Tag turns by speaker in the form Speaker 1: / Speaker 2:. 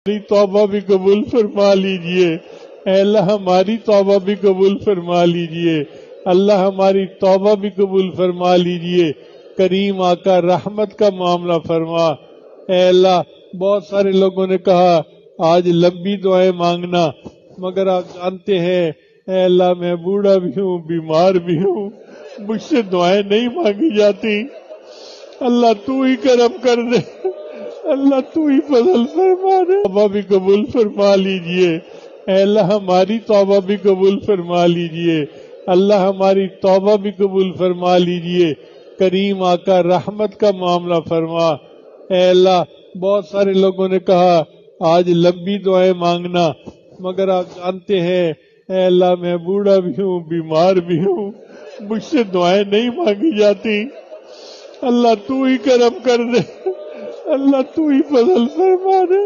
Speaker 1: हमारी तौबा भी कबूल फरमा लीजिए। ऐ अल्लाह हमारी तौबा भी कबूल फरमा लीजिए। अल्लाह हमारी तौबा भी कबूल फरमा लीजिए। करीम आका रहमत का मामला फरमा। ऐ अल्लाह बहुत सारे लोगों ने कहा आज लंबी दुआएं मांगना, मगर आप जानते हैं ऐ अल्लाह मैं बूढ़ा भी हूँ, बीमार भी हूँ, मुझसे दुआएं नहीं मांगी जाती। अल्लाह तू ही करम कर दे, अल्लाह तू ही फजल फरमा दे। तौबा भी कबूल फरमा लीजिए। ऐ अल्लाह हमारी तौबा भी कबूल फरमा लीजिए। अल्लाह हमारी तौबा भी कबूल फरमा लीजिए। करीम आका रहमत का मामला फरमा। ऐ अल्लाह बहुत सारे लोगों ने कहा आज लंबी दुआएं मांगना, मगर आप जानते हैं ऐ अल्लाह मैं बूढ़ा भी हूँ, बीमार भी हूँ, मुझसे दुआएं नहीं मांगी जाती। अल्लाह तू ही करम कर दे, अल्लाह तू ही फजल फरमा दे।